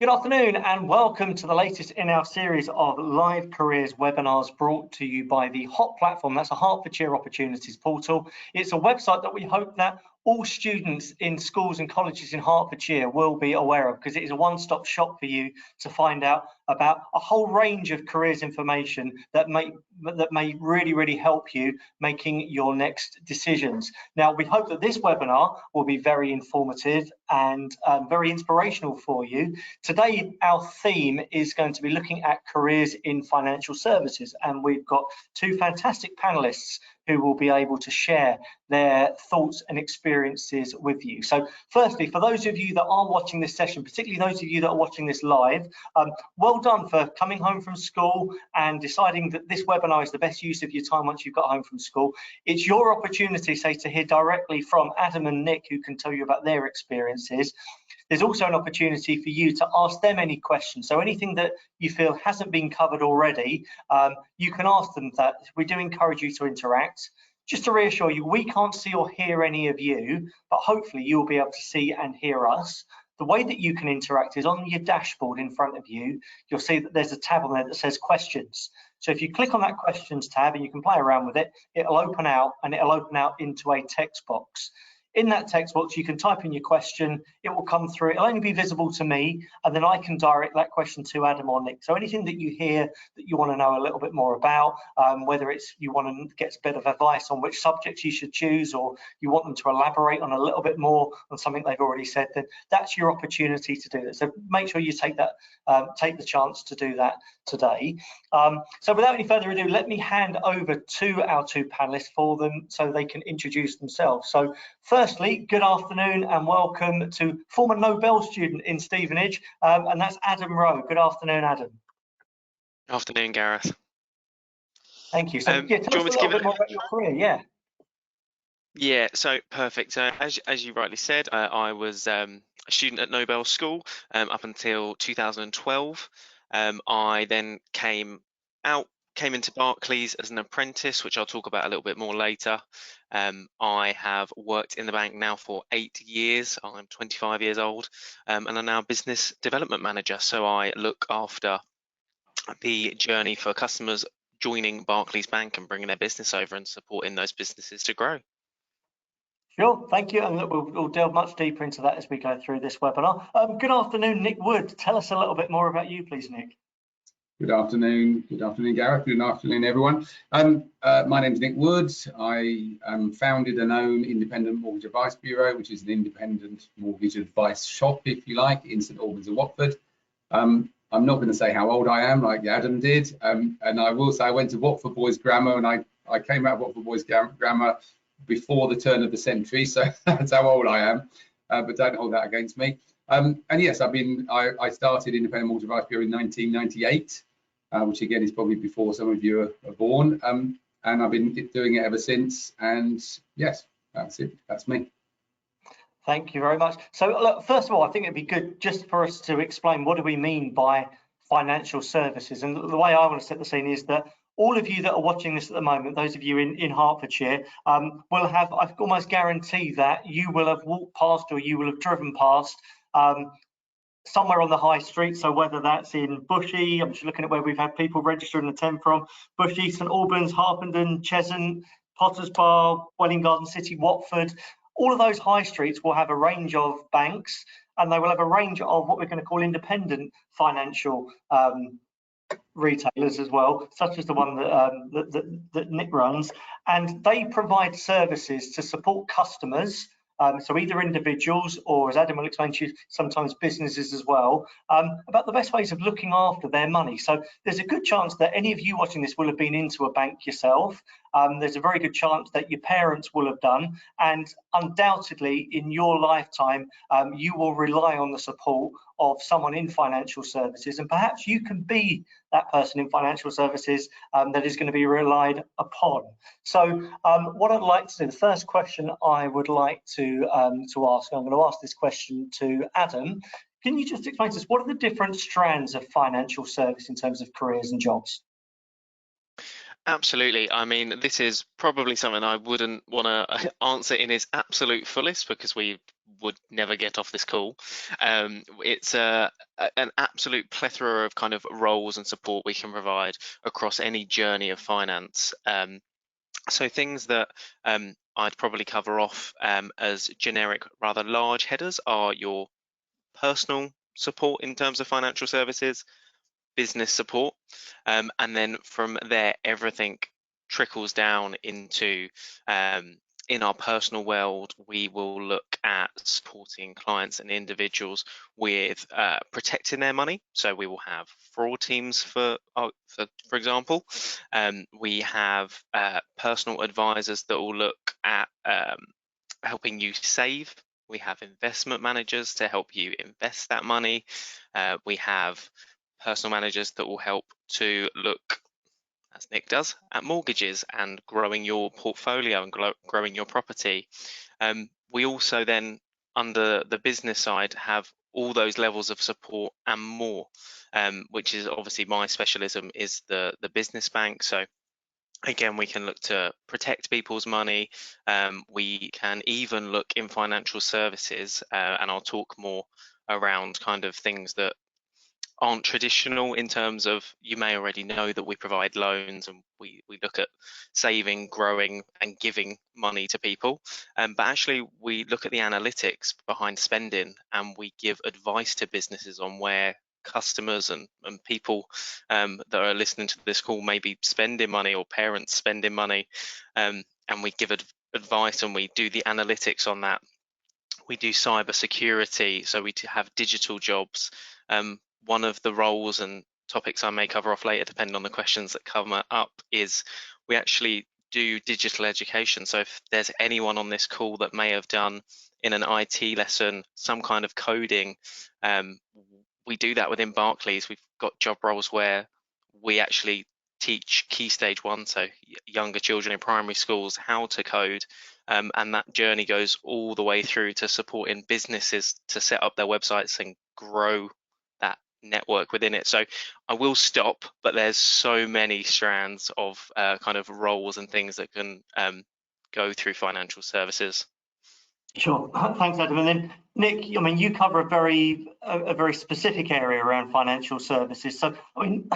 Good afternoon and welcome to the latest in our series of live careers webinars brought to you by the HOP platform. That's a Hertfordshire Opportunities Portal. It's a website that we hope that all students in schools and colleges in Hertfordshire will be aware of, because it is a one-stop shop for you to find out about a whole range of careers information that may really help you making your next decisions. Now, we hope that this webinar will be very informative and very inspirational for you. Today, our theme is going to be looking at careers in financial services, and we've got two fantastic panelists who will be able to share their thoughts and experiences with you. So firstly, for those of you that are watching this session, particularly those of you that are watching this live, well done for coming home from school and deciding that this webinar is the best use of your time once you've got home from school. It's your opportunity, say, to hear directly from Adam and Nick, who can tell you about their experiences. There's also an opportunity for you to ask them any questions. So anything that you feel hasn't been covered already, you can ask them that. We do encourage you to interact. Just to reassure you, we can't see or hear any of you, but hopefully you'll be able to see and hear us. The way that you can interact is on your dashboard in front of you. You'll see that there's a tab on there that says questions. So if you click on that questions tab and you can play around with it, it'll open out and it'll open out into a text box. In that text box, you can type in your question, it will come through, it'll only be visible to me, and then I can direct that question to Adam or Nick. So anything that you hear that you want to know a little bit more about, whether it's you want to get a bit of advice on which subjects you should choose, or you want them to elaborate on a little bit more on something they've already said, then that's your opportunity to do that. So make sure you take the chance to do that today. So without any further ado, let me hand over to our two panelists for them so they can introduce themselves. So firstly, good afternoon and welcome to former Nobel student in Stevenage, and that's Adam Rowe. Good afternoon, Adam. Afternoon, Gareth. Thank you. So yeah, tell us a little bit more about your career. Yeah, so perfect. As you rightly said, I was a student at Nobel School up until 2012. I then came into Barclays as an apprentice, which I'll talk about a little bit more later. I have worked in the bank now for 8 years. I'm 25 years old, and I'm now business development manager. So I look after the journey for customers joining Barclays Bank and bringing their business over and supporting those businesses to grow. Sure, thank you, and look, we'll delve much deeper into that as we go through this webinar. Good afternoon, Nick Wood. Tell us a little bit more about you, please, Nick. Good afternoon, Gareth. Good afternoon, everyone. My name is Nick Woods. I founded and own Independent Mortgage Advice Bureau, which is an independent mortgage advice shop, if you like, in St Albans and Watford. I'm not going to say how old I am, like Adam did, and I will say I went to Watford Boys Grammar, and I came out of Watford Boys Grammar before the turn of the century, so that's how old I am. But don't hold that against me. And yes, I started Independent Mortgage Advice Bureau in 1998. Which again is probably before some of you are born, and I've been doing it ever since. And yes, that's it. That's me. Thank you very much. So look, first of all, I think it'd be good just for us to explain what do we mean by financial services. And the way I want to set the scene is that all of you that are watching this at the moment, those of you in Hertfordshire, will have, I almost guarantee that you will have walked past or you will have driven past somewhere on the high street. So whether that's in Bushy, I'm just looking at where we've had people register and attend from, Bushy, St Albans, Harpenden, Cheshunt, Potters Bar, Welwyn Garden City, Watford, all of those high streets will have a range of banks, and they will have a range of what we're going to call independent financial retailers as well, such as the one that Nick runs, and they provide services to support customers. So either individuals or, as Adam will explain to you, sometimes businesses as well, about the best ways of looking after their money. So there's a good chance that any of you watching this will have been into a bank yourself. There's a very good chance that your parents will have done, and undoubtedly in your lifetime you will rely on the support of someone in financial services, and perhaps you can be that person in financial services that is going to be relied upon. So what I'd like to do, the first question I would like to ask, I'm going to ask this question to Adam. Can you just explain to us what are the different strands of financial service in terms of careers and jobs? Absolutely. I mean, this is probably something I wouldn't want to answer in its absolute fullest, because we would never get off this call. It's an absolute plethora of kind of roles and support we can provide across any journey of finance. So things that I'd probably cover off as generic, rather large headers are your personal support in terms of financial services, business support, and then from there everything trickles down into in our personal world. We will look at supporting clients and individuals with protecting their money. So we will have fraud teams for example. We have personal advisors that will look at helping you save. We have investment managers to help you invest that money. We have personal managers that will help to look, as Nick does, at mortgages and growing your portfolio and growing your property. We also then, under the business side, have all those levels of support and more, which is obviously my specialism, is the business bank. So again, we can look to protect people's money. We can even look in financial services, and I'll talk more around kind of things that aren't traditional in terms of, you may already know that we provide loans and we look at saving, growing and giving money to people. But actually we look at the analytics behind spending, and we give advice to businesses on where customers and people that are listening to this call may be spending money, or parents spending money, and we give advice and we do the analytics on that. We do cyber security, so we have digital jobs. One of the roles and topics I may cover off later, depending on the questions that come up, is we actually do digital education. So if there's anyone on this call that may have done in an IT lesson some kind of coding, we do that within Barclays. We've got job roles where we actually teach Key Stage 1, so younger children in primary schools, how to code, and that journey goes all the way through to supporting businesses to set up their websites and grow that network within it. So I will stop, but there's so many strands of kind of roles and things that can go through financial services. Sure, thanks, Adam. And then Nick, I mean, you cover a very specific area around financial services. So, I mean,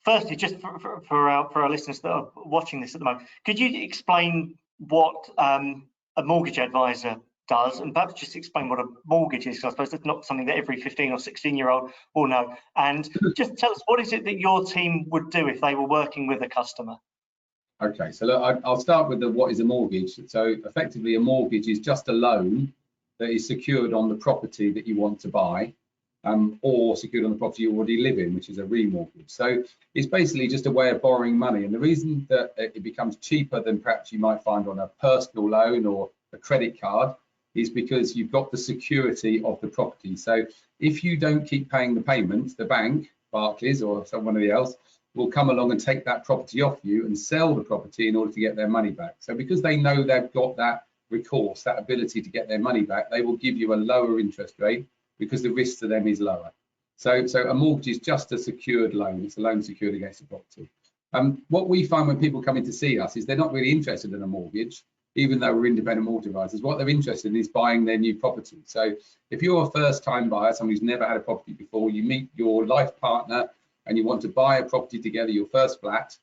firstly, just for our listeners that are watching this at the moment, could you explain what a mortgage advisor does, and perhaps just explain what a mortgage is? Because I suppose it's not something that every 15 or 16-year-old will know. And just tell us, what is it that your team would do if they were working with a customer? Okay, so look, I'll start with what is a mortgage. So effectively, a mortgage is just a loan that is secured on the property that you want to buy, or secured on the property you already live in, which is a remortgage. So it's basically just a way of borrowing money. And the reason that it becomes cheaper than perhaps you might find on a personal loan or a credit card is because you've got the security of the property. So if you don't keep paying the payments, the bank, Barclays or somebody else, will come along and take that property off you and sell the property in order to get their money back. So because they know they've got that recourse, that ability to get their money back, they will give you a lower interest rate because the risk to them is lower. So a mortgage is just a secured loan. It's a loan secured against a property. What we find when people come in to see us is they're not really interested in a mortgage, even though we're independent mortgage advisors. What they're interested in is buying their new property. So if you're a first-time buyer, someone who's never had a property before, you meet your life partner and you want to buy a property together, your first flat,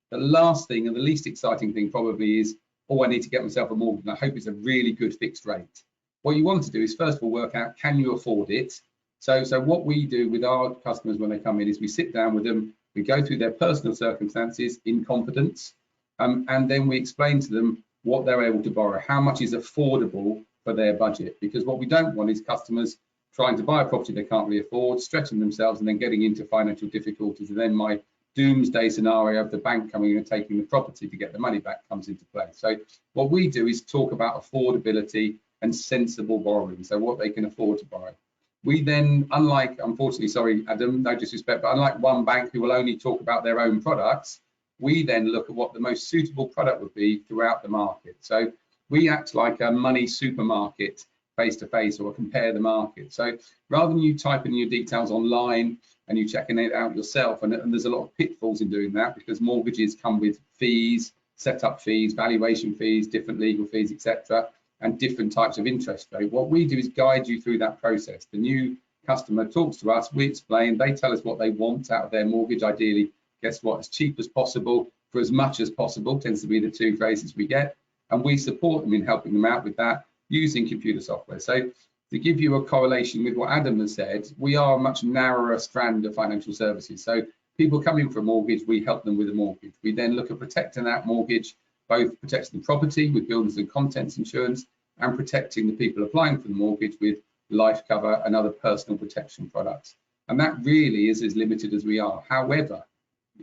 the last thing and the least exciting thing probably is, oh, I need to get myself a mortgage, and I hope it's a really good fixed rate. What you want to do is, first of all, work out, can you afford it? So what we do with our customers when they come in is we sit down with them, we go through their personal circumstances in confidence, and then we explain to them what they're able to borrow, how much is affordable for their budget. Because what we don't want is customers trying to buy a property they can't really afford, stretching themselves and then getting into financial difficulties. And then my doomsday scenario of the bank coming in and taking the property to get the money back comes into play. So what we do is talk about affordability and sensible borrowing, so what they can afford to borrow. We then, unlike, unfortunately, sorry, Adam, no disrespect, but unlike one bank who will only talk about their own products, we then look at what the most suitable product would be throughout the market. So we act like a money supermarket face to face or compare the market. So rather than you typing your details online and you checking it out yourself, and there's a lot of pitfalls in doing that, because mortgages come with fees, setup fees, valuation fees, different legal fees, etc., and different types of interest rate. What we do is guide you through that process. The new customer talks to us, we explain, they tell us what they want out of their mortgage. Ideally, guess what, as cheap as possible for as much as possible, tends to be the two phrases we get, and we support them in helping them out with that using computer software. So to give you a correlation with what Adam has said, we are a much narrower strand of financial services. So people coming for a mortgage, we help them with a mortgage. We then look at protecting that mortgage, both protecting the property with buildings and contents insurance, and protecting the people applying for the mortgage with life cover and other personal protection products. And that really is as limited as we are. However,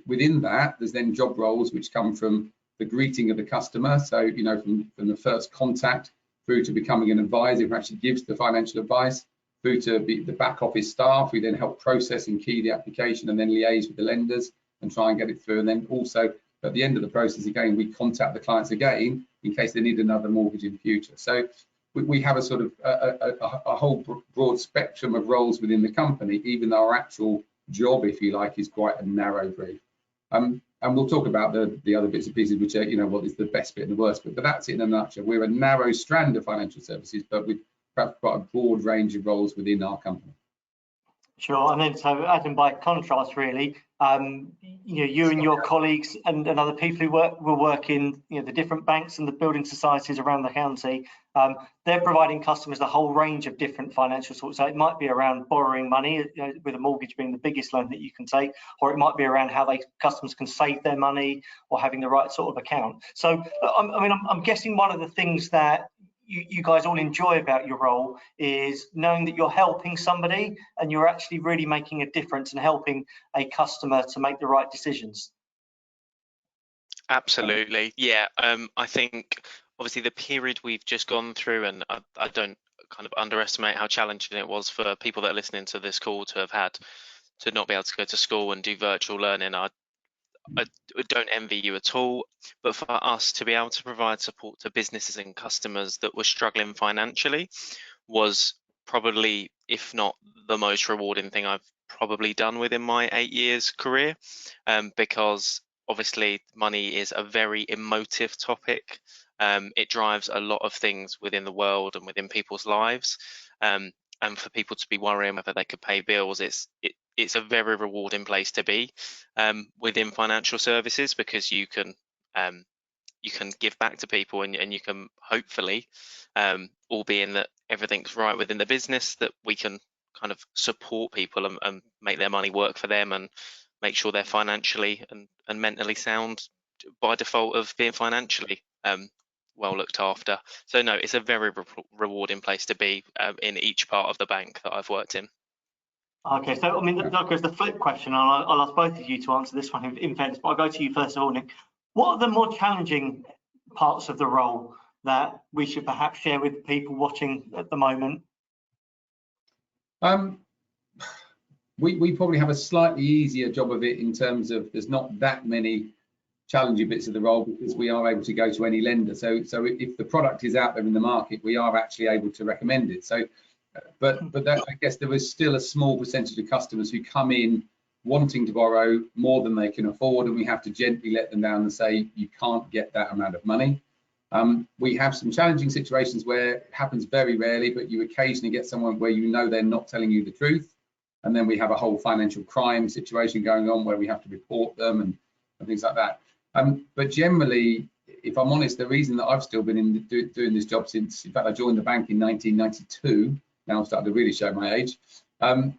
within that, there's then job roles which come from the greeting of the customer. So, you know, from the first contact through to becoming an advisor who actually gives the financial advice, through to the back office staff. We then help process and key the application and then liaise with the lenders and try and get it through. And then also at the end of the process, again, we contact the clients again in case they need another mortgage in future. So we have a sort of a whole broad spectrum of roles within the company, even though our actual job, if you like, is quite a narrow brief. And we'll talk about the other bits and pieces, which are, you know, what is the best bit and the worst bit, but that's it in a nutshell. We're a narrow strand of financial services, but with perhaps quite a broad range of roles within our company. Sure, and then so Adam, by contrast, really, you know, you and your colleagues and other people who will work in, you know, the different banks and the building societies around the county, they're providing customers a whole range of different financial sorts. So it might be around borrowing money, you know, with a mortgage being the biggest loan that you can take, or it might be around how customers can save their money or having the right sort of account. So I'm guessing one of the things that you guys all enjoy about your role is knowing that you're helping somebody and you're actually really making a difference and helping a customer to make the right decisions. Absolutely, yeah. I think obviously the period we've just gone through, and I don't kind of underestimate how challenging it was for people that are listening to this call to have had to not be able to go to school and do virtual learning. I don't envy you at all, but for us to be able to provide support to businesses and customers that were struggling financially was probably, if not the most rewarding thing I've probably done within my 8 years career, because obviously money is a very emotive topic. It drives a lot of things within the world and within people's lives, and for people to be worrying whether they could pay bills, it's a very rewarding place to be within financial services, because you can give back to people, and you can hopefully, all being that everything's right within the business, that we can kind of support people and make their money work for them and make sure they're financially and mentally sound by default of being financially well looked after. So no, it's a very rewarding place to be in each part of the bank that I've worked in. Okay, so I mean, that goes the flip question, and I'll ask both of you to answer this one in fairness, but I'll go to you first of all, Nick. What are the more challenging parts of the role that we should perhaps share with people watching at the moment? We probably have a slightly easier job of it in terms of there's not that many challenging bits of the role, because we are able to go to any lender. So if the product is out there in the market, we are actually able to recommend it. So, but that, I guess there is still a small percentage of customers who come in wanting to borrow more than they can afford, and we have to gently let them down and say, you can't get that amount of money. We have some challenging situations where it happens very rarely, but you occasionally get someone where you know they're not telling you the truth. And then we have a whole financial crime situation going on where we have to report them and things like that. But generally, if I'm honest, the reason that I've still been doing this job since, in fact, I joined the bank in 1992, now I'm starting to really show my age,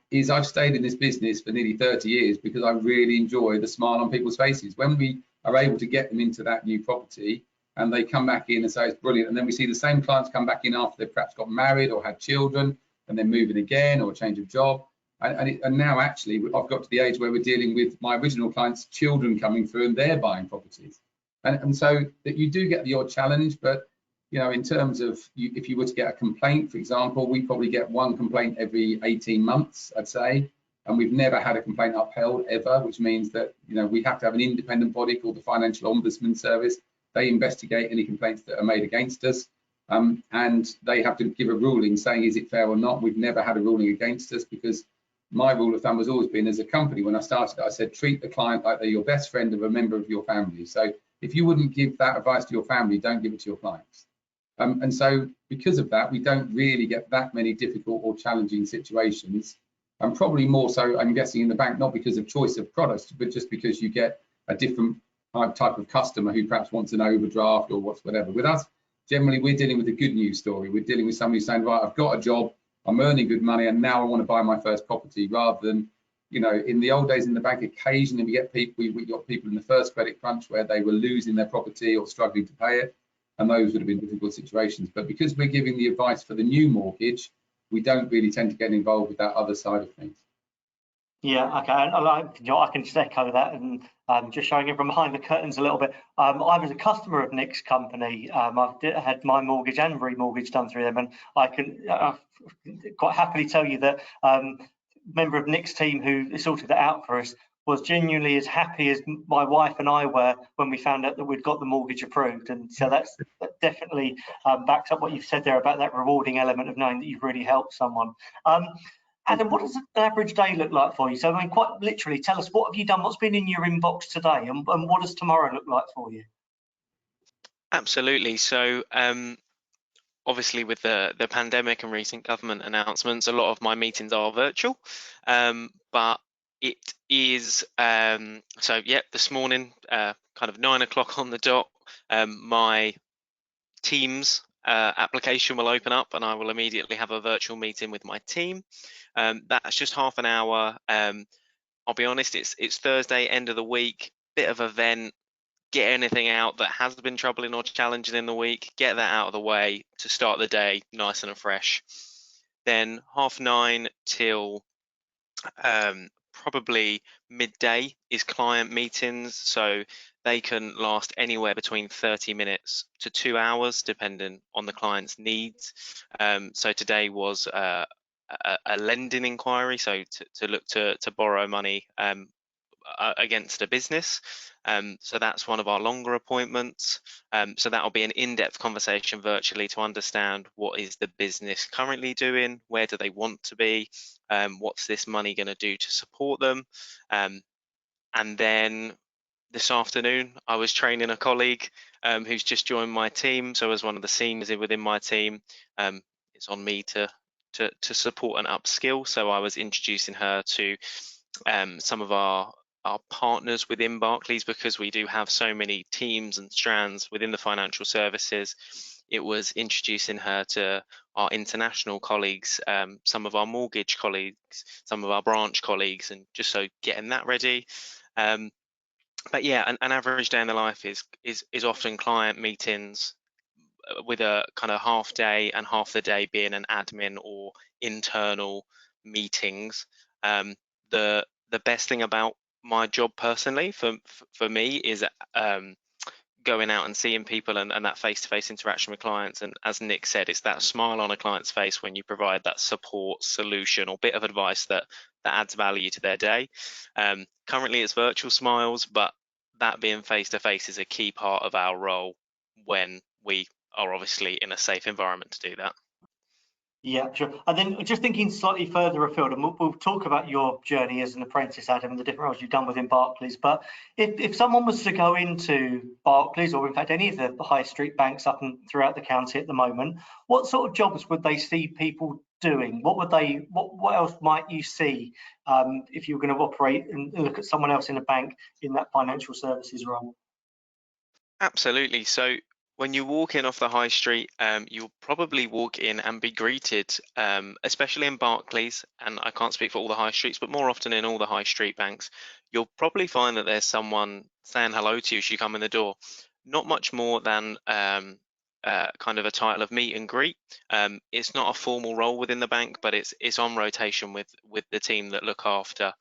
is I've stayed in this business for nearly 30 years because I really enjoy the smile on people's faces. When we are able to get them into that new property and they come back in and say it's brilliant, and then we see the same clients come back in after they've perhaps got married or had children and then moving again or change of job. And now actually I've got to the age where we're dealing with my original clients' children coming through and they're buying properties. And so that you do get the odd challenge, but you know, in terms of if you were to get a complaint, for example, we probably get one complaint every 18 months, I'd say, and we've never had a complaint upheld ever, which means that, you know, we have to have an independent body called the Financial Ombudsman Service. They investigate any complaints that are made against us. and they have to give a ruling saying is it fair or not. We've never had a ruling against us, because my rule of thumb has always been, as a company, when I started, I said treat the client like they're your best friend or a member of your family. So if you wouldn't give that advice to your family, don't give it to your clients. And so because of that, we don't really get that many difficult or challenging situations, and probably more so, I'm guessing, in the bank, not because of choice of products, but just because you get a different type of customer who perhaps wants an overdraft or whatever. With us, generally, we're dealing with a good news story. We're dealing with somebody saying, right, I've got a job, I'm earning good money, and now I want to buy my first property, rather than, you know, in the old days in the bank, occasionally we get people, we got people in the first credit crunch where they were losing their property or struggling to pay it, and those would have been difficult situations. But because we're giving the advice for the new mortgage, we don't really tend to get involved with that other side of things. Yeah, okay, and I can just echo that, and just showing it from behind the curtains a little bit. I was a customer of Nick's company. I've had my mortgage and remortgage done through them, and I can quite happily tell you that member of Nick's team who sorted that out for us was genuinely as happy as my wife and I were when we found out that we'd got the mortgage approved. And so that definitely backs up what you've said there about that rewarding element of knowing that you've really helped someone. Adam, what does an average day look like for you? So, I mean, quite literally, tell us, what have you done? What's been in your inbox today, and what does tomorrow look like for you? Absolutely. So, obviously, with the pandemic and recent government announcements, a lot of my meetings are virtual. But it is so. Yeah, this morning, kind of 9 o'clock on the dot, my Teams application will open up, and I will immediately have a virtual meeting with my team. That's just half an hour. I'll be honest, it's Thursday, end of the week, bit of a vent, get anything out that has been troubling or challenging in the week, get that out of the way to start the day nice and fresh. Then 9:30 till probably midday is client meetings, so they can last anywhere between 30 minutes to 2 hours, depending on the client's needs. So today was a lending inquiry, so to look to borrow money against a business. So that's one of our longer appointments. So that'll be an in-depth conversation virtually to understand what is the business currently doing, where do they want to be, what's this money going to do to support them. And then this afternoon, I was training a colleague who's just joined my team. So as one of the seniors within my team, it's on me to support and upskill. So I was introducing her to some of our partners within Barclays, because we do have so many teams and strands within the financial services. It was introducing her to our international colleagues, some of our mortgage colleagues, some of our branch colleagues, and just so getting that ready. But yeah, an average day in the life is often client meetings with a kind of half day, and half the day being an admin or internal meetings. The best thing about my job personally for me is going out and seeing people and that face-to-face interaction with clients. And as Nick said, it's that smile on a client's face when you provide that support, solution, or bit of advice that adds value to their day. Currently it's virtual smiles, but that being face-to-face is a key part of our role when we are obviously in a safe environment to do that. Yeah, sure. And then just thinking slightly further afield, and we'll talk about your journey as an apprentice, Adam, and the different roles you've done within Barclays. But if someone was to go into Barclays, or in fact any of the high street banks up and throughout the county at the moment, what sort of jobs would they see people doing? What else might you see if you were going to operate and look at someone else in a bank in that financial services role? Absolutely. So when you walk in off the high street, you'll probably walk in and be greeted, especially in Barclays, and I can't speak for all the high streets, but more often in all the high street banks, you'll probably find that there's someone saying hello to you as you come in the door. Not much more than kind of a title of meet and greet. It's not a formal role within the bank, but it's on rotation with the team that look after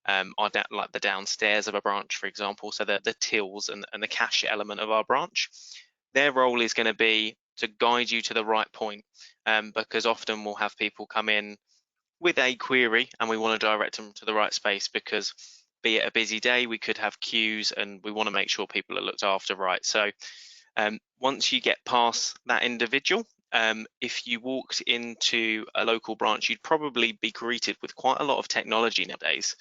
like the downstairs of a branch, for example, so the tills and the cash element of our branch. Their role is going to be to guide you to the right point, because often we'll have people come in with a query and we want to direct them to the right space, because be it a busy day, we could have queues and we want to make sure people are looked after right. So once you get past that individual, if you walked into a local branch, you'd probably be greeted with quite a lot of technology nowadays.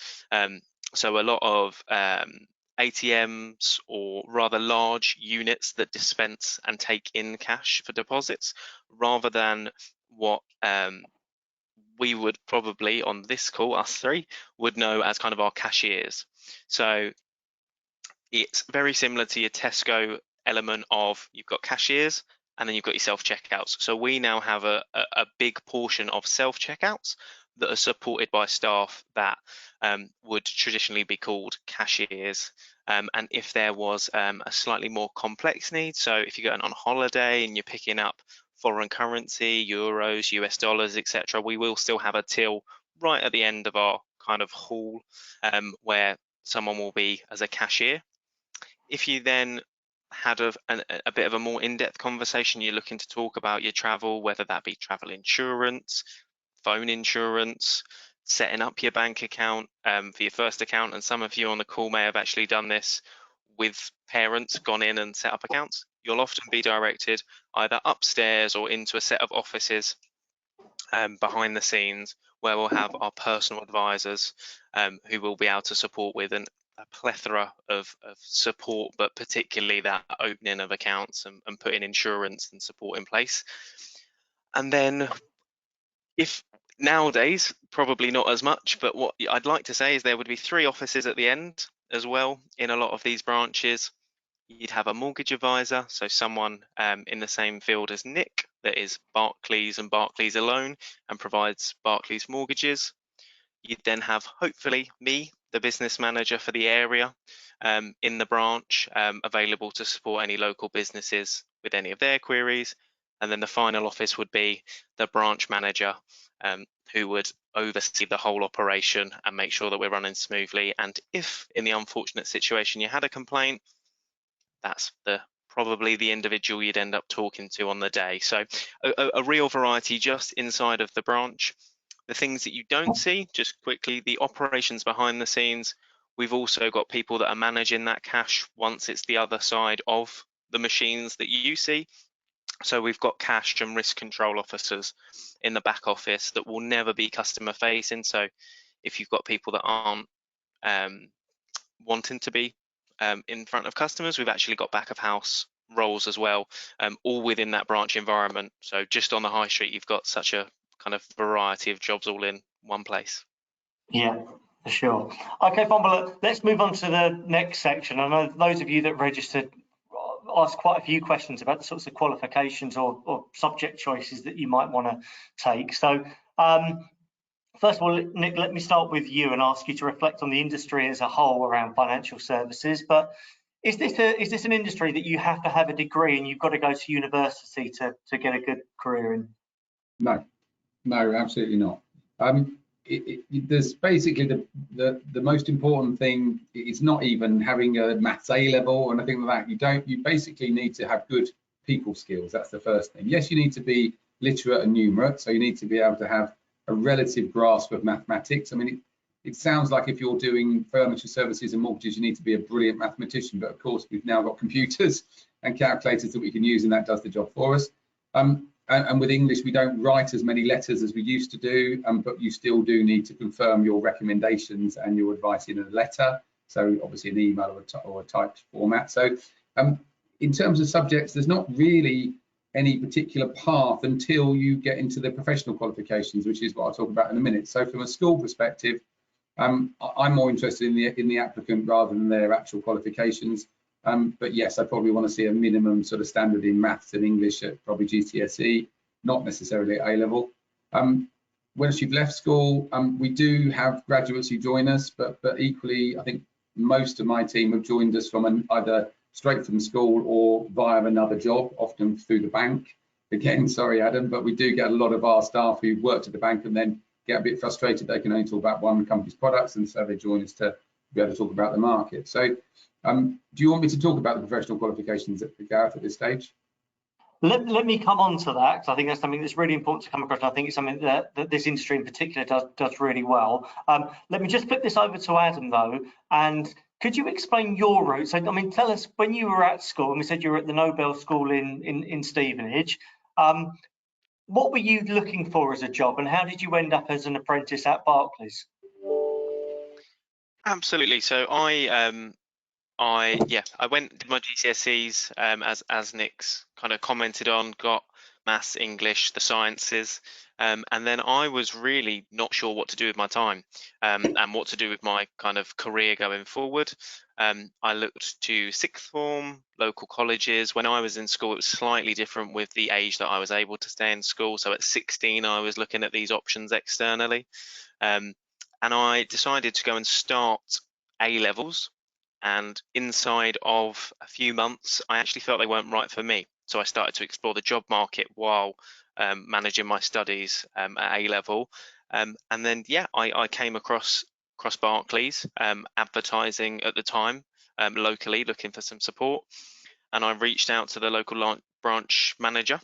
So a lot of ATMs, or rather large units that dispense and take in cash for deposits, rather than what we would probably on this call, us three, would know as kind of our cashiers. So it's very similar to your Tesco element of you've got cashiers and then you've got your self-checkouts. So we now have a big portion of self-checkouts that are supported by staff that would traditionally be called cashiers. And if there was a slightly more complex need, so if you're going on holiday and you're picking up foreign currency, euros, US dollars, etc., we will still have a till right at the end of our kind of hall where someone will be as a cashier. If you then had a bit of a more in-depth conversation, you're looking to talk about your travel, whether that be travel insurance, phone insurance, setting up your bank account for your first account, and some of you on the call may have actually done this with parents, gone in and set up accounts, you'll often be directed either upstairs or into a set of offices behind the scenes where we'll have our personal advisors who will be able to support with a plethora of support, but particularly that opening of accounts and putting insurance and support in place. And then if nowadays, probably not as much, but what I'd like to say is there would be 3 offices at the end as well in a lot of these branches. You'd have a mortgage advisor, so someone in the same field as Nick that is Barclays and Barclays alone and provides Barclays mortgages. You'd then have, hopefully, me, the business manager for the area in the branch, available to support any local businesses with any of their queries. And then the final office would be the branch manager who would oversee the whole operation and make sure that we're running smoothly. And if in the unfortunate situation you had a complaint, that's probably the individual you'd end up talking to on the day. So a real variety just inside of the branch. The things that you don't see, just quickly, the operations behind the scenes. We've also got people that are managing that cash once it's the other side of the machines that you see. So we've got cash and risk control officers in the back office that will never be customer facing. So if you've got people that aren't wanting to be in front of customers, we've actually got back of house roles as well, all within that branch environment. So just on the high street, you've got such a kind of variety of jobs all in one place. Yeah, for sure. Okay, fine. Well, let's move on to the next section. I know those of you that registered asked quite a few questions about the sorts of qualifications or subject choices that you might want to take. So first of all, Nick, let me start with you and ask you to reflect on the industry as a whole around financial services. But is this an industry that you have to have a degree and you've got to go to university to get a good career in? No, absolutely not. There's basically the most important thing. It's not even having a maths A level or anything like that. You basically need to have good people skills. That's the first thing. Yes, you need to be literate and numerate, so you need to be able to have a relative grasp of mathematics. I mean, it sounds like if you're doing furniture services and mortgages, you need to be a brilliant mathematician, but of course we've now got computers and calculators that we can use, and that does the job for us. And with English, we don't write as many letters as we used to do, but you still do need to confirm your recommendations and your advice in a letter. So obviously an email or a typed format. So in terms of subjects, there's not really any particular path until you get into the professional qualifications, which is what I'll talk about in a minute. So from a school perspective, I'm more interested in the applicant rather than their actual qualifications. But yes, I probably want to see a minimum sort of standard in maths and English at probably GCSE, not necessarily at A level. Once you've left school, we do have graduates who join us, but equally, I think most of my team have joined us from either straight from school or via another job, often through the bank. Again, sorry, Adam, but we do get a lot of our staff who worked at the bank and then get a bit frustrated. They can only talk about one company's products, and so they join us to be able to talk about the market. So do you want me to talk about the professional qualifications at Gareth at this stage? Let me come on to that, because I think that's something that's really important to come across. I think it's something that this industry in particular does really well. Let me just flip this over to Adam though, and could you explain your route? So I mean, tell us when you were at school, and we said you were at the Nobel School in Stevenage. what were you looking for as a job, and how did you end up as an apprentice at Barclays? Absolutely. So I went did my GCSEs, as Nick's kind of commented on, got maths, English, the sciences, and then I was really not sure what to do with my time, and what to do with my kind of career going forward. I looked to sixth form, local colleges. When I was in school, it was slightly different with the age that I was able to stay in school. So at 16, I was looking at these options externally, and I decided to go and start A levels. And inside of a few months, I actually felt they weren't right for me. So I started to explore the job market while managing my studies at A level. And then, yeah, I came across Barclays advertising at the time, locally, looking for some support. And I reached out to the local branch manager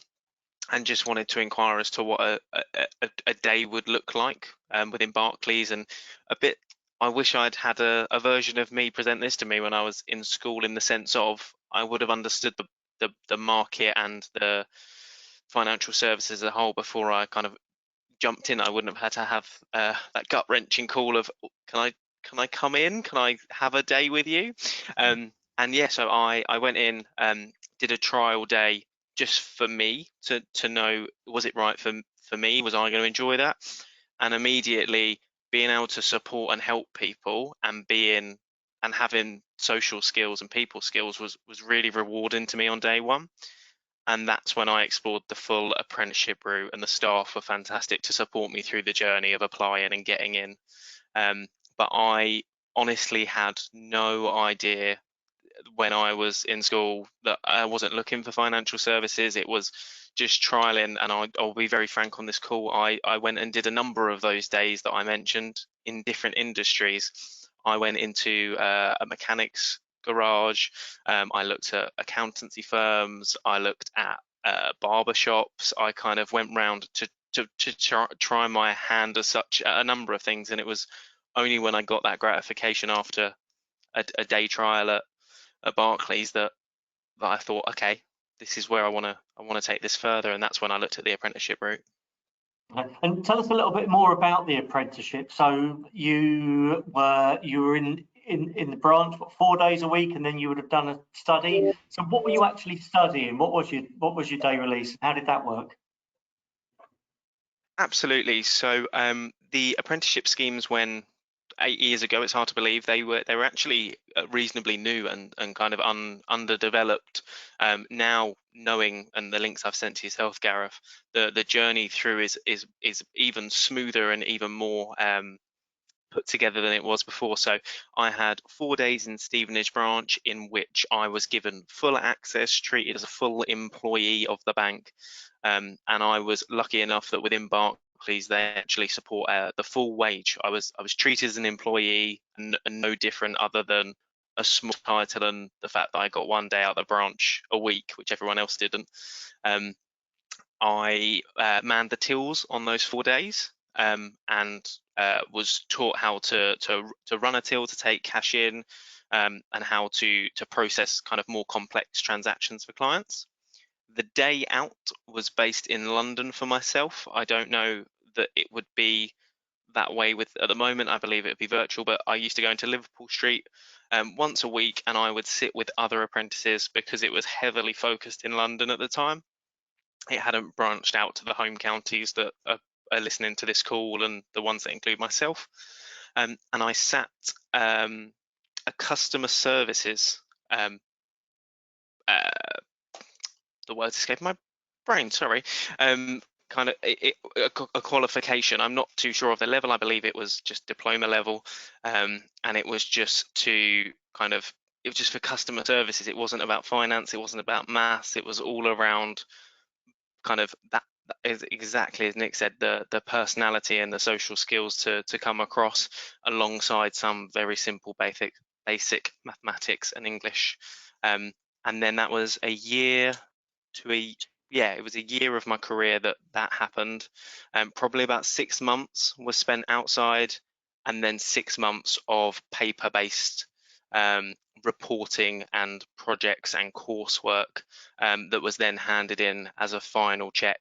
and just wanted to inquire as to what a day would look like within Barclays, and a bit. I wish I'd had a version of me present this to me when I was in school, in the sense of I would have understood the market and the financial services as a whole before I kind of jumped in. I wouldn't have had to have that gut wrenching call of can I come in? Can I have a day with you? And yeah, so I went in, did a trial day just for me to know, was it right for me? Was I going to enjoy that? And immediately being able to support and help people and having social skills and people skills was really rewarding to me on day one. And that's when I explored the full apprenticeship route, and the staff were fantastic to support me through the journey of applying and getting in. But I honestly had no idea when I was in school that I wasn't looking for financial services. It was just trialing, and I'll be very frank on this call. I went and did a number of those days that I mentioned in different industries. I went into a mechanics garage. I looked at accountancy firms. I looked at barber shops. I kind of went round to try my hand as such at a number of things, and it was only when I got that gratification after a day trial at Barclays that I thought, okay, this is where I want to take this further, and that's when I looked at the apprenticeship route. And tell us a little bit more about the apprenticeship. So you were in the branch, what, 4 days a week, and then you would have done a study. So what were you actually studying? What was your day release? How did that work? Absolutely. So the apprenticeship schemes, when 8 years ago, it's hard to believe, they were actually reasonably new and kind of underdeveloped. Now, knowing, and the links I've sent to yourself, Gareth, the journey through is even smoother and even more put together than it was before. So I had 4 days in Stevenage branch, in which I was given full access, treated as a full employee of the bank. And I was lucky enough that within Barclays, they actually support the full wage. I was treated as an employee, and no different, other than a small title and the fact that I got 1 day out of the branch a week, which everyone else didn't. I manned the tills on those 4 days, and was taught how to run a till, to take cash in, and how to process kind of more complex transactions for clients. The day out was based in London for myself. I don't know that it would be that way at the moment. I believe it would be virtual, but I used to go into Liverpool Street once a week, and I would sit with other apprentices, because it was heavily focused in London at the time. It hadn't branched out to the home counties that are listening to this call, and the ones that include myself. And I sat a customer services, the words escape my brain, sorry, kind of a qualification. I'm not too sure of the level. I believe it was just diploma level, and it was just to kind of, it was just for customer services. It wasn't about finance, it wasn't about maths, it was all around kind of that is exactly as Nick said, the personality and the social skills to come across, alongside some very simple basic mathematics and English. And then that was a year it was a year of my career that happened. Probably about 6 months was spent outside, and then 6 months of paper-based reporting and projects and coursework that was then handed in as a final check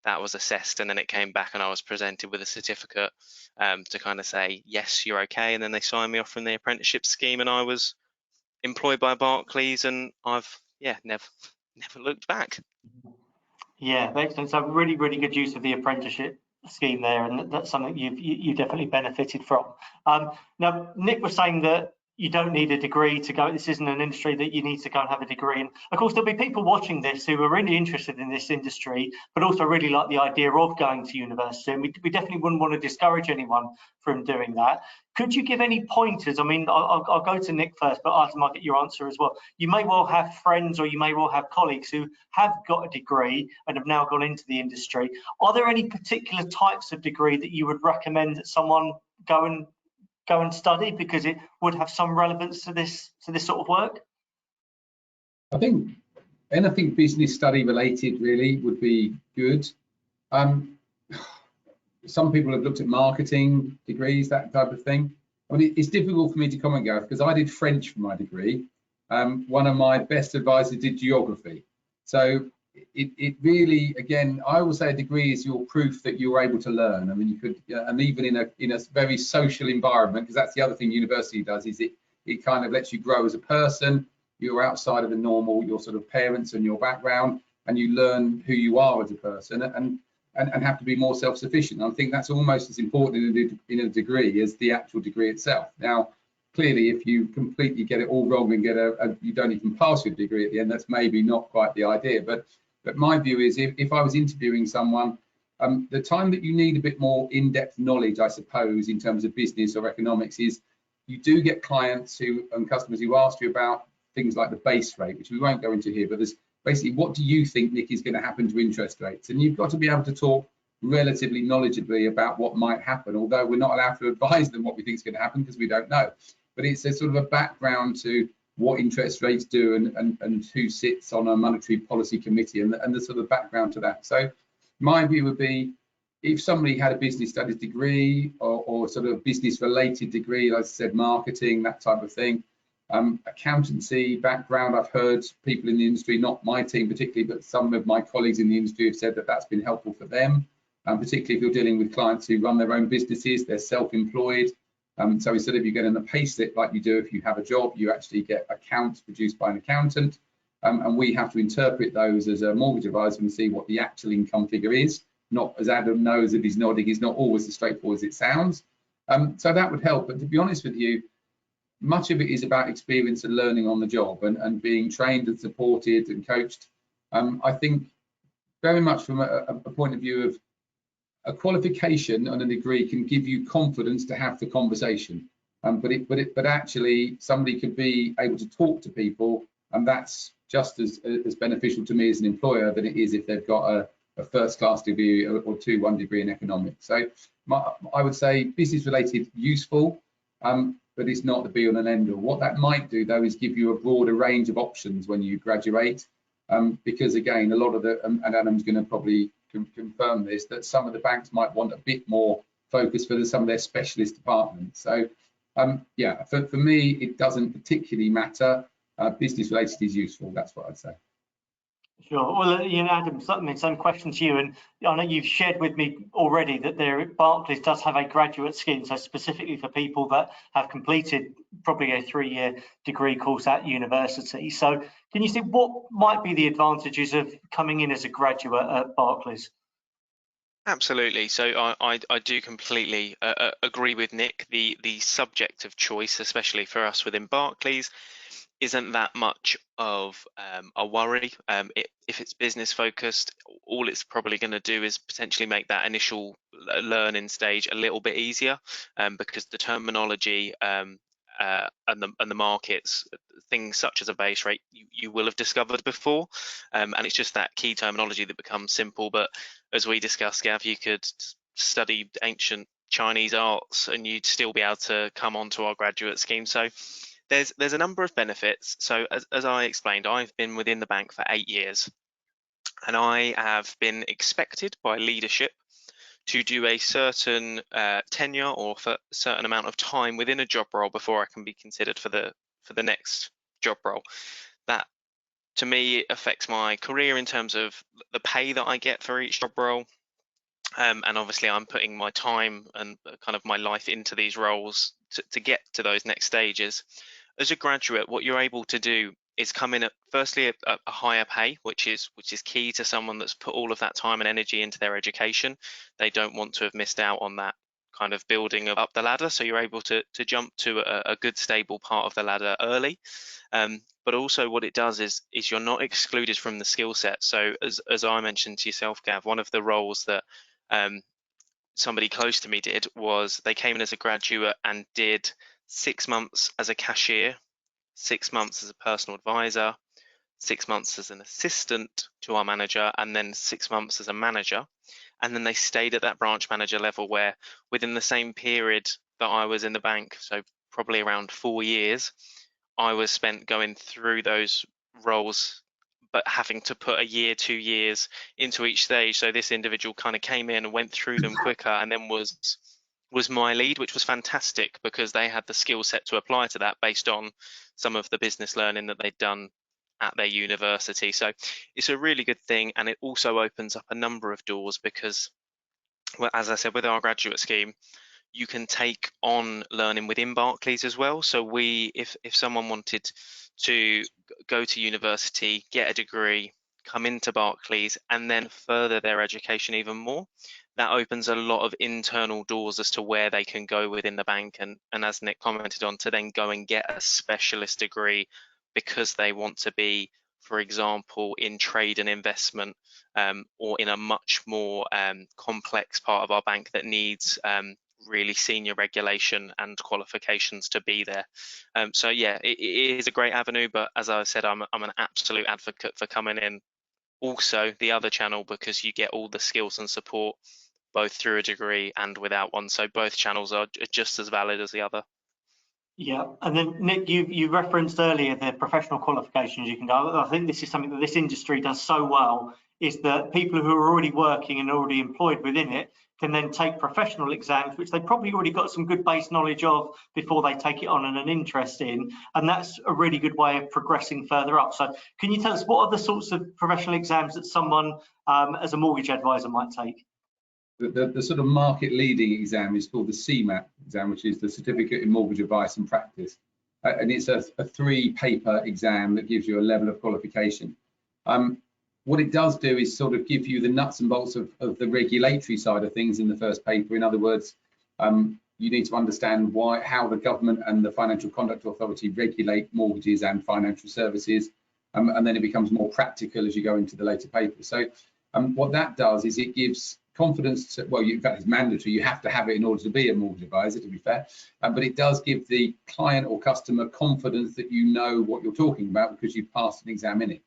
that was assessed, and then it came back and I was presented with a certificate to kind of say, yes, you're okay. And then they signed me off from the apprenticeship scheme, and I was employed by Barclays, and I've never looked back. Yeah, excellent. So really, really good use of the apprenticeship scheme there, and that's something you definitely benefited from. Now, Nick was saying that you don't need a degree to go. This isn't an industry that you need to go and have a degree in. Of course, there'll be people watching this who are really interested in this industry, but also really like the idea of going to university. And we definitely wouldn't want to discourage anyone from doing that. Could you give any pointers? I mean, I'll go to Nick first, but I might get your answer as well. You may well have friends, or you may well have colleagues who have got a degree and have now gone into the industry. Are there any particular types of degree that you would recommend that someone go and study, because it would have some relevance to this sort of work? I think anything business study related really would be good. Some people have looked at marketing degrees, that type of thing. I mean, it's difficult for me to comment, Gareth, because I did French for my degree. One of my best advisors did geography. So it really, again, I will say a degree is your proof that you're able to learn. I mean, you could, and even in a very social environment, because that's the other thing university does, is it kind of lets you grow as a person. You're outside of the normal, your sort of parents and your background, and you learn who you are as a person, and have to be more self-sufficient. I think that's almost as important in a degree as the actual degree itself. Now, clearly, if you completely get it all wrong and you don't even pass your degree at the end, that's maybe not quite the idea. But my view is, if I was interviewing someone, the time that you need a bit more in-depth knowledge, I suppose, in terms of business or economics, is you do get clients and customers who ask you about things like the base rate, which we won't go into here, but there's basically, what do you think, Nick, is going to happen to interest rates? And you've got to be able to talk relatively knowledgeably about what might happen, although we're not allowed to advise them what we think is going to happen because we don't know. But it's a sort of a background to what interest rates do and who sits on a monetary policy committee and the sort of background to that. So my view would be, if somebody had a business studies degree or sort of business related degree, like I said, marketing, that type of thing, accountancy background, I've heard people in the industry, not my team particularly, but some of my colleagues in the industry have said that that's been helpful for them, particularly if you're dealing with clients who run their own businesses, they're self-employed. So instead of you getting a pay slip like you do if you have a job, you actually get accounts produced by an accountant, and we have to interpret those as a mortgage advisor and see what the actual income figure is. Not, as Adam knows, if he's nodding, is not always as straightforward as it sounds. So that would help. But to be honest with you, much of it is about experience and learning on the job and being trained and supported and coached. I think very much from a point of view of a qualification and a degree can give you confidence to have the conversation, but actually somebody could be able to talk to people, and that's just as beneficial to me as an employer than it is if they've got a first-class degree or 2-1 degree in economics. So I would say business related, useful, but it's not the be all and end all. What that might do though is give you a broader range of options when you graduate, because again, a lot of and Adam's going to probably confirm this, that some of the banks might want a bit more focus for some of their specialist departments. So yeah, for me, it doesn't particularly matter. Business related is useful, that's what I'd say. Sure. Well, Adam, some question to you, and I know you've shared with me already that Barclays does have a graduate scheme, so specifically for people that have completed probably a 3-year degree course at university. So can you see what might be the advantages of coming in as a graduate at Barclays? Absolutely. So I do completely agree with Nick. The subject of choice, especially for us within Barclays, isn't that much of a worry. If it's business focused, all it's probably going to do is potentially make that initial learning stage a little bit easier, because the terminology and the markets, things such as a base rate, you will have discovered before, and it's just that key terminology that becomes simple. But as we discussed, Gav, you could study ancient Chinese arts and you'd still be able to come onto our graduate scheme. So there's a number of benefits. So as I explained, I've been within the bank for 8 years, and I have been expected by leadership to do a certain tenure or for a certain amount of time within a job role before I can be considered for the next job role. That, to me, affects my career in terms of the pay that I get for each job role, And obviously I'm putting my time and kind of my life into these roles to get to those next stages. As a graduate, what you're able to do is come in at firstly a higher pay, which is key to someone that's put all of that time and energy into their education. They don't want to have missed out on that kind of building up the ladder, so you're able to jump to a good stable part of the ladder early. But also what it does is you're not excluded from the skill set. So as I mentioned to yourself, Gav, one of the roles that somebody close to me did was they came in as a graduate and did 6 months as a cashier, 6 months as a personal advisor, 6 months as an assistant to our manager, and then 6 months as a manager. And then they stayed at that branch manager level, where within the same period that I was in the bank, so probably around 4 years, I was spent going through those roles, but having to put a year, 2 years into each stage. So this individual kind of came in and went through them quicker, and then was my lead, which was fantastic because they had the skill set to apply to that based on some of the business learning that they'd done at their university. So it's a really good thing, and it also opens up a number of doors because, well, as I said, with our graduate scheme, you can take on learning within Barclays as well. So if someone wanted to go to university, get a degree, come into Barclays, and then further their education even more, that opens a lot of internal doors as to where they can go within the bank. And as Nick commented on, to then go and get a specialist degree because they want to be, for example, in trade and investment, or in a much more complex part of our bank that needs really senior regulation and qualifications to be there. So yeah, it is a great avenue, but as I said, I'm an absolute advocate for coming in also the other channel, because you get all the skills and support both through a degree and without one. So both channels are just as valid as the other. Yeah, and then Nick, you referenced earlier the professional qualifications you can go. I think this is something that this industry does so well, is that people who are already working and already employed within it can then take professional exams, which they probably already got some good base knowledge of before they take it on and an interest in, and that's a really good way of progressing further up. So can you tell us what are the sorts of professional exams that someone as a mortgage advisor might take? The sort of market leading exam is called the CMAP exam, which is the Certificate in Mortgage Advice and Practice. And it's a 3-paper exam that gives you a level of qualification. What it does do is sort of give you the nuts and bolts of the regulatory side of things in the first paper. In other words, you need to understand how the government and the Financial Conduct Authority regulate mortgages and financial services. And then it becomes more practical as you go into the later papers. So what that does is it gives confidence well, in fact, it's mandatory. You have to have it in order to be a mortgage advisor, to be fair. But it does give the client or customer confidence that you know what you're talking about because you've passed an exam in it.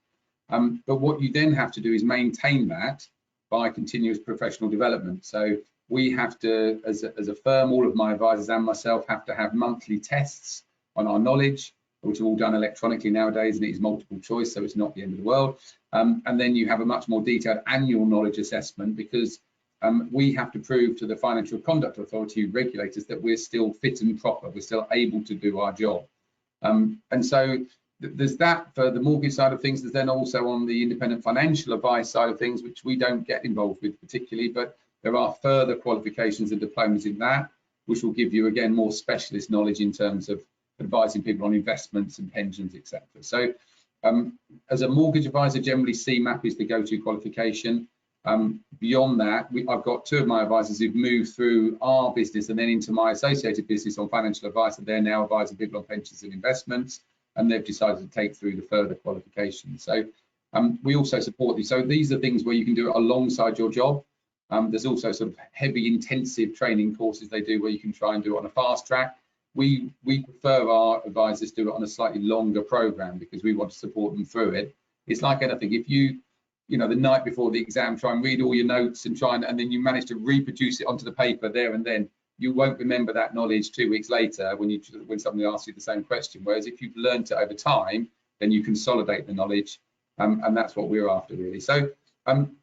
But what you then have to do is maintain that by continuous professional development. So we have to, as a firm, all of my advisors and myself have to have monthly tests on our knowledge, which are all done electronically nowadays, and it is multiple choice, so it's not the end of the world. And then you have a much more detailed annual knowledge assessment, because we have to prove to the Financial Conduct Authority regulators that we're still fit and proper, we're still able to do our job. And so there's that for the mortgage side of things. There's then also on the independent financial advice side of things, which we don't get involved with particularly, but there are further qualifications and diplomas in that, which will give you, again, more specialist knowledge in terms of advising people on investments and pensions, etc. So as a mortgage advisor, generally CMAP is the go-to qualification. Beyond that, I've got 2 of my advisors who've moved through our business and then into my associated business on financial advice, and they're now advising people on pensions and investments, and they've decided to take through the further qualifications. So we also support these. So these are things where you can do it alongside your job. There's also sort of heavy intensive training courses they do where you can try and do it on a fast track. We prefer our advisors do it on a slightly longer program because we want to support them through it. It's like anything. If you the night before the exam try and read all your notes and and then you manage to reproduce it onto the paper there and then, you won't remember that knowledge 2 weeks later when somebody asks you the same question. Whereas if you've learned it over time, then you consolidate the knowledge, and that's what we're after, really. So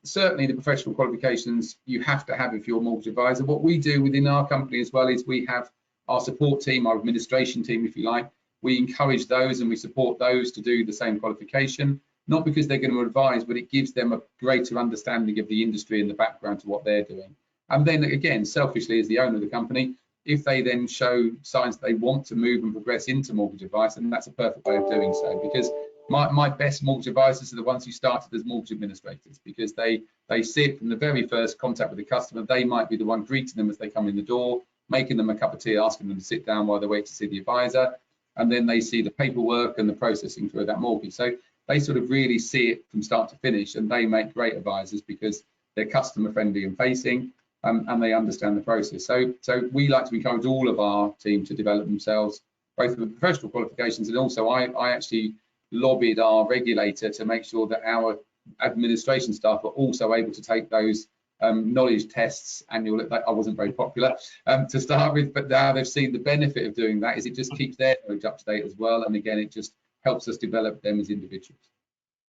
certainly the professional qualifications you have to have if you're a mortgage advisor. What we do within our company as well is we have our support team, our administration team, if you like. We encourage those and we support those to do the same qualification, not because they're going to advise, but it gives them a greater understanding of the industry and the background to what they're doing. And then again, selfishly as the owner of the company, if they then show signs that they want to move and progress into mortgage advice, and that's a perfect way of doing so, because my best mortgage advisors are the ones who started as mortgage administrators, because they see it from the very first contact with the customer. They might be the one greeting them as they come in the door, making them a cup of tea, asking them to sit down while they wait to see the advisor, and then they see the paperwork and the processing through that mortgage. So they sort of really see it from start to finish, and they make great advisors because they're customer friendly and facing, and they understand the process. So we like to encourage all of our team to develop themselves, both with professional qualifications, and also I actually lobbied our regulator to make sure that our administration staff are also able to take those knowledge tests annually. I wasn't very popular to start with, but now they've seen the benefit of doing that is it just keeps their knowledge up to date as well, and again it just helps us develop them as individuals.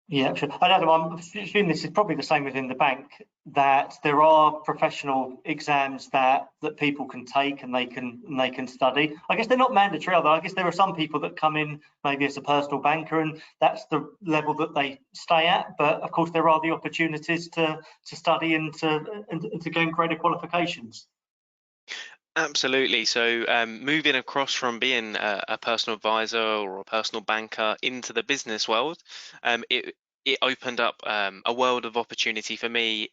Yeah, sure. I'm assuming this is probably the same within the bank, that there are professional exams that people can take and they can study. I guess they're not mandatory, although I guess there are some people that come in maybe as a personal banker and that's the level that they stay at. But of course, there are the opportunities to study and to gain greater qualifications. Absolutely. So moving across from being a personal advisor or a personal banker into the business world, it opened up a world of opportunity for me.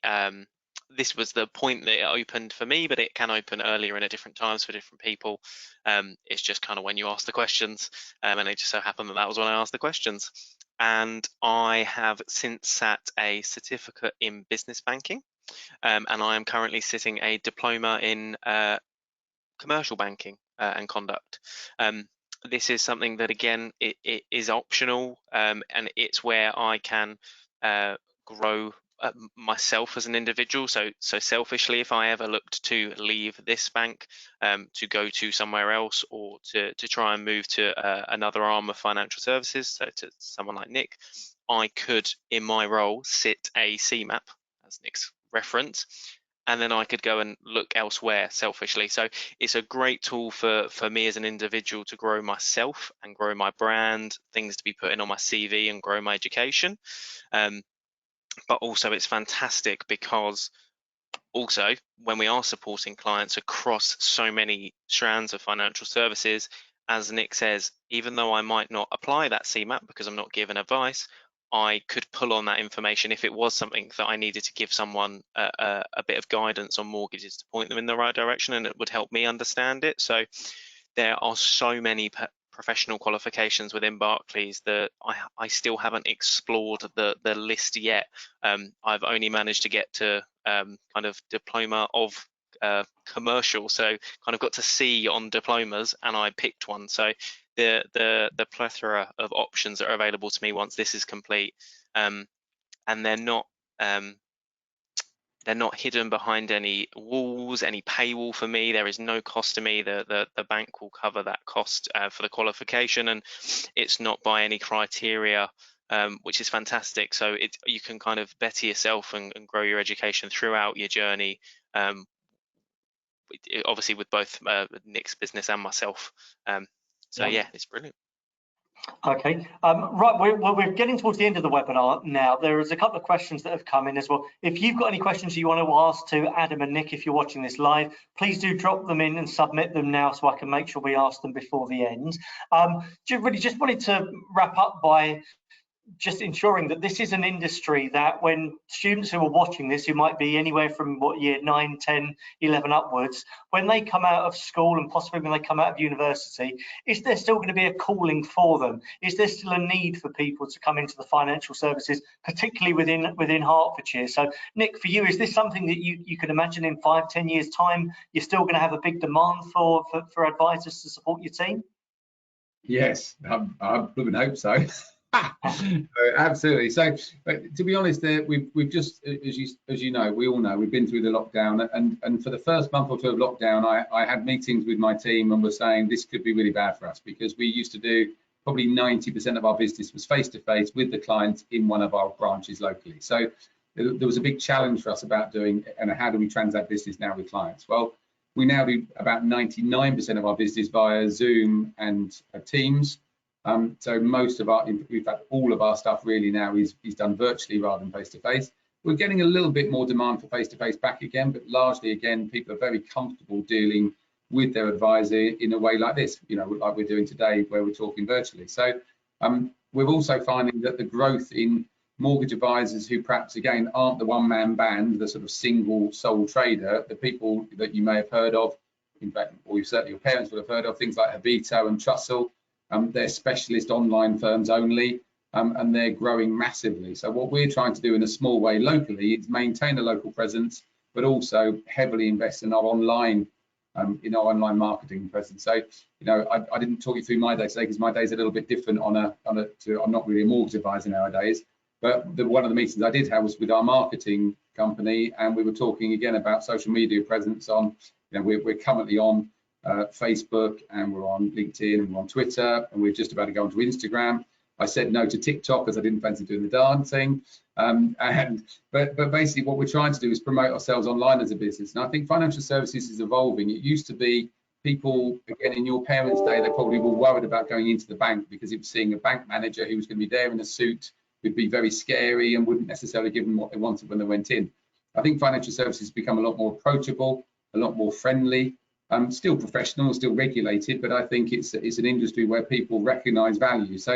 This was the point that it opened for me, but it can open earlier and at different times for different people. It's just kind of when you ask the questions, and it just so happened that was when I asked the questions. And I have since sat a certificate in business banking, and I am currently sitting a diploma in commercial banking and conduct. This is something that again it is optional, and it's where I can grow myself as an individual. So selfishly, if I ever looked to leave this bank to go to somewhere else, or to try and move to another arm of financial services, so to someone like Nick, I could in my role sit a CMAP, as Nick's reference, and then I could go and look elsewhere selfishly. So it's a great tool for me as an individual to grow myself and grow my brand, things to be put in on my CV and grow my education. But also it's fantastic because also when we are supporting clients across so many strands of financial services, as Nick says, even though I might not apply that CMAP because I'm not given advice, I could pull on that information if it was something that I needed to give someone a bit of guidance on mortgages to point them in the right direction, and it would help me understand it. So there are so many professional qualifications within Barclays that I still haven't explored the list yet. I've only managed to get to kind of diploma of commercial, so kind of got to C on diplomas, and I picked one. So the plethora of options that are available to me once this is complete, and they're not hidden behind any walls, any paywall for me. There is no cost to me. The bank will cover that cost for the qualification, and it's not by any criteria, which is fantastic. So you can kind of better yourself and grow your education throughout your journey, obviously with both Nick's business and myself. So yeah, it's brilliant. Okay, right, we're getting towards the end of the webinar now. There is a couple of questions that have come in as well. If you've got any questions you want to ask to Adam and Nick, if you're watching this live, please do drop them in and submit them now so I can make sure we ask them before the end. Really just wanted to wrap up by just ensuring that this is an industry that when students who are watching this, who might be anywhere from what, year 9, 10, 11 upwards, when they come out of school and possibly when they come out of university, is there still going to be a calling for them? Is there still a need for people to come into the financial services, particularly within Hertfordshire? So Nick, for you, is this something that you can imagine in 5, 10 years time, you're still going to have a big demand for advisors to support your team? Yes, I would hope so. Absolutely. So, but to be honest, we've just, as you know, we all know, we've been through the lockdown, and for the first month or two of lockdown, I had meetings with my team and was saying this could be really bad for us, because we used to do probably 90% of our business was face-to-face with the clients in one of our branches locally. So there was a big challenge for us about doing, and how do we transact business now with clients? Well, we now do about 99% of our business via Zoom and Teams. So most of our, in fact, all of our stuff really now is done virtually rather than face to face. We're getting a little bit more demand for face-to-face back again, but largely, again, people are very comfortable dealing with their advisor in a way like this, you know, like we're doing today, where we're talking virtually. So we're also finding that the growth in mortgage advisors who perhaps, again, aren't the one-man band, the sort of single sole trader, the people that you may have heard of, in fact, or certainly your parents would have heard of, things like Habito and Trussell. They're specialist online firms only, and they're growing massively. So what we're trying to do in a small way locally is maintain a local presence, but also heavily invest in our online marketing presence. So, you know, I didn't talk you through my day today because my day's a little bit different I'm not really a mortgage advisor nowadays. But one of the meetings I did have was with our marketing company, and we were talking again about social media presence on, you know, we're currently on Facebook, and we're on LinkedIn, and we're on Twitter, and we're just about to go onto Instagram. I said no to TikTok because I didn't fancy doing the dancing. But basically what we're trying to do is promote ourselves online as a business. And I think financial services is evolving. It used to be people, again, in your parents' day, they probably were worried about going into the bank because it was seeing a bank manager who was going to be there in a suit, would be very scary and wouldn't necessarily give them what they wanted when they went in. I think financial services become a lot more approachable, a lot more friendly, still professional, still regulated, but I think it's an industry where people recognize value. So,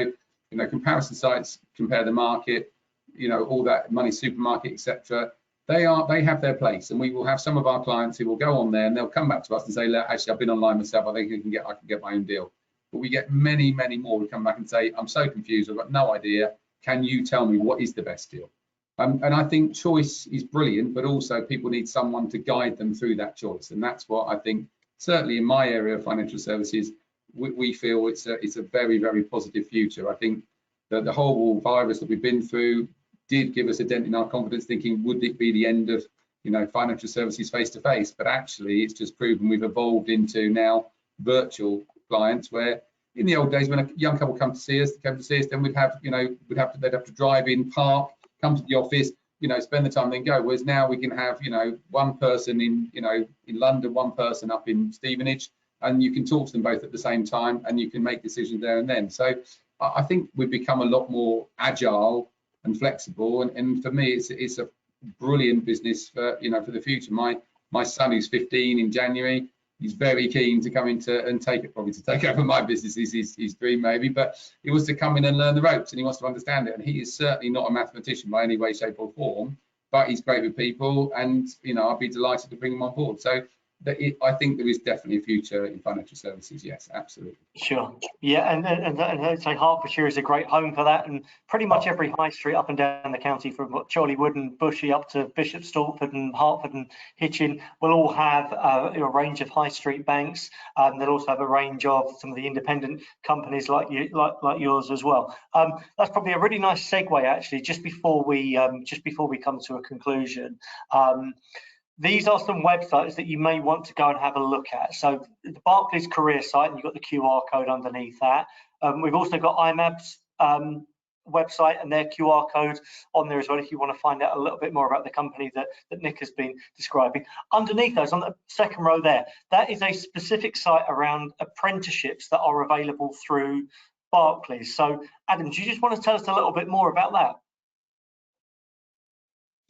you know, comparison sites compare the market, you know, all that, Money Supermarket, etc. They have their place, and we will have some of our clients who will go on there and they'll come back to us and say, look, actually, I've been online myself, I think I can get my own deal. But we get many more who come back and say, I'm so confused, I've got no idea. Can you tell me what is the best deal? And I think choice is brilliant, but also people need someone to guide them through that choice. And that's what I think, certainly in my area of financial services, we feel it's a very positive future. I think that the whole virus that we've been through did give us a dent in our confidence, thinking, would it be the end of, you know, financial services face to face? But actually, it's just proven we've evolved into now virtual clients, where in the old days when a young couple came to see us, then they'd have to drive in, park, come to the office, you know, spend the time, then go. Whereas now we can have, you know, one person in London, one person up in Stevenage, and you can talk to them both at the same time, and you can make decisions there and then. So I think we've become a lot more agile and flexible, and for me, it's a brilliant business for, you know, for the future. My son, who's 15 in January, he's very keen to come into and take over my business. His dream maybe, but he wants to come in and learn the ropes, and he wants to understand it. And he is certainly not a mathematician by any way, shape, or form, but he's great with people, and, you know, I'd be delighted to bring him on board. So I think there is definitely a future in financial services. Yes, absolutely. Sure. Yeah, and I'd say Hertfordshire is a great home for that, and pretty much every high street up and down the county, from Charliewood and Bushy up to Bishop Stortford and Hertford and Hitchin, will all have a range of high street banks. They'll also have a range of some of the independent companies like yours as well. That's probably a really nice segue, actually, just before we come to a conclusion. These are some websites that you may want to go and have a look at. So the Barclays career site, and you've got the QR code underneath that. We've also got IMAB's website and their QR code on there as well, if you want to find out a little bit more about the company that Nick has been describing. Underneath those, on the second row there, that is a specific site around apprenticeships that are available through Barclays. So Adam, do you just want to tell us a little bit more about that?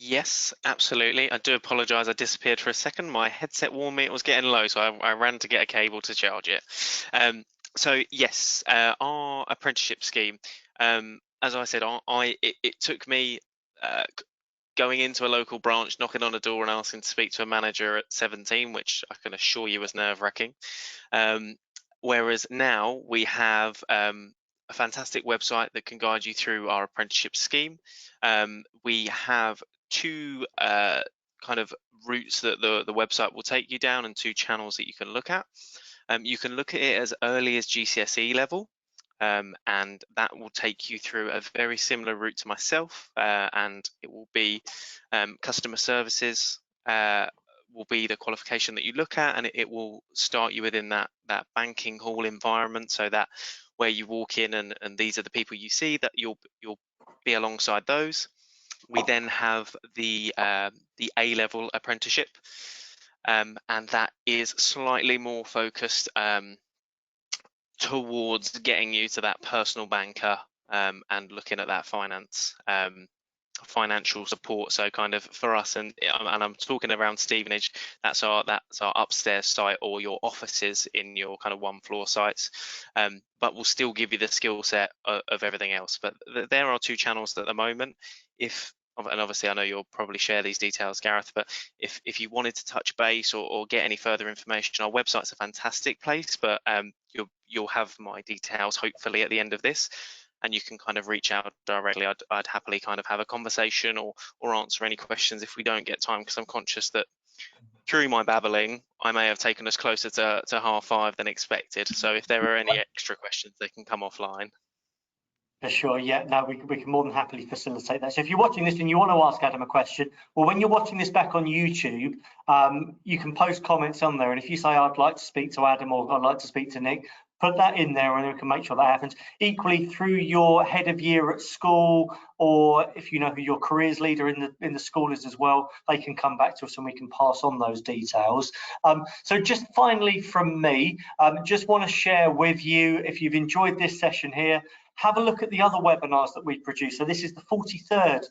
Yes, absolutely. I do apologise. I disappeared for a second. My headset warned me it was getting low, so I ran to get a cable to charge it. So yes, our apprenticeship scheme. As I said, it took me going into a local branch, knocking on a door, and asking to speak to a manager at 17, which I can assure you was nerve-wracking. Whereas now we have a fantastic website that can guide you through our apprenticeship scheme. We have two kind of routes that the website will take you down, and two channels that you can look at. You can look at it as early as GCSE level, and that will take you through a very similar route to myself, and it will be customer services will be the qualification that you look at, and it will start you within that banking hall environment, so that where you walk in and these are the people you see, that you'll be alongside those. We then have the A-level apprenticeship, and that is slightly more focused towards getting you to that personal banker and looking at that finance. financial support. So kind of for us, and I'm talking around Stevenage, that's our upstairs site or your offices in your kind of 1-floor sites, but we'll still give you the skill set of everything else. But there are 2 channels at the moment. And obviously I know you'll probably share these details, Gareth, but if you wanted to touch base or get any further information, our website's a fantastic place, but you'll have my details hopefully at the end of this, and you can kind of reach out directly. I'd happily kind of have a conversation or answer any questions if we don't get time, because I'm conscious that through my babbling, I may have taken us closer to 5:30 than expected. So if there are any extra questions, they can come offline. For sure, yeah, no, we can more than happily facilitate that. So if you're watching this and you want to ask Adam a question, well, when you're watching this back on YouTube, you can post comments on there. And if you say, I'd like to speak to Adam or I'd like to speak to Nick, put that in there and we can make sure that happens. Equally, through your head of year at school, or if you know who your careers leader in the school is as well, they can come back to us and we can pass on those details. So just finally from me, just want to share with you, if you've enjoyed this session here, have a look at the other webinars that we produce. So this is the 43rd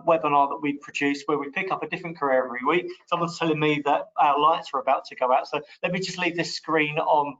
webinar that we produce, where we pick up a different career every week. Someone's telling me that our lights are about to go out, so let me just leave this screen on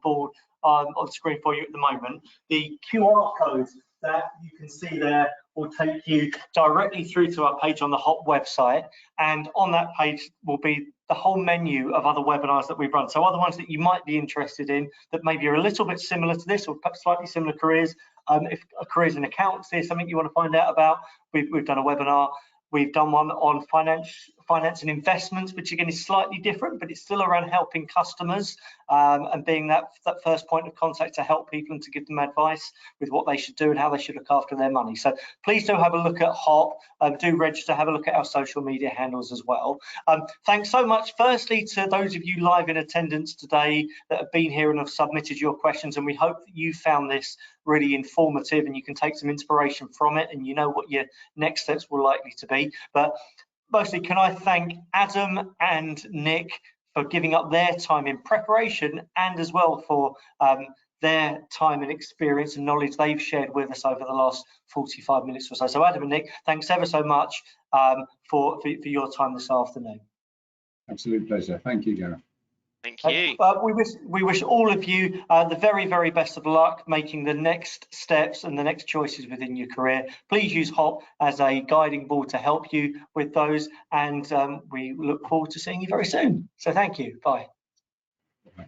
screen for you at the moment. The QR code that you can see there will take you directly through to our page on the HOP website, and on that page will be the whole menu of other webinars that we've run. So other ones that you might be interested in that maybe are a little bit similar to this, or perhaps slightly similar careers. If a careers in accounts is something you want to find out about, we've done a webinar. We've done one on finance and investments, which again is slightly different, but it's still around helping customers and being that first point of contact to help people and to give them advice with what they should do and how they should look after their money. So please do have a look at HOP, do register, have a look at our social media handles as well. Thanks so much, firstly, to those of you live in attendance today that have been here and have submitted your questions, and we hope that you found this really informative and you can take some inspiration from it and you know what your next steps will likely to be. But mostly, can I thank Adam and Nick for giving up their time in preparation, and as well for their time and experience and knowledge they've shared with us over the last 45 minutes or so. So Adam and Nick, thanks ever so much for your time this afternoon. Absolute pleasure. Thank you, Gareth. Thank you. We wish all of you the very, very best of luck making the next steps and the next choices within your career. Please use HOP as a guiding board to help you with those, and we look forward to seeing you very soon. So thank you. Bye. Bye.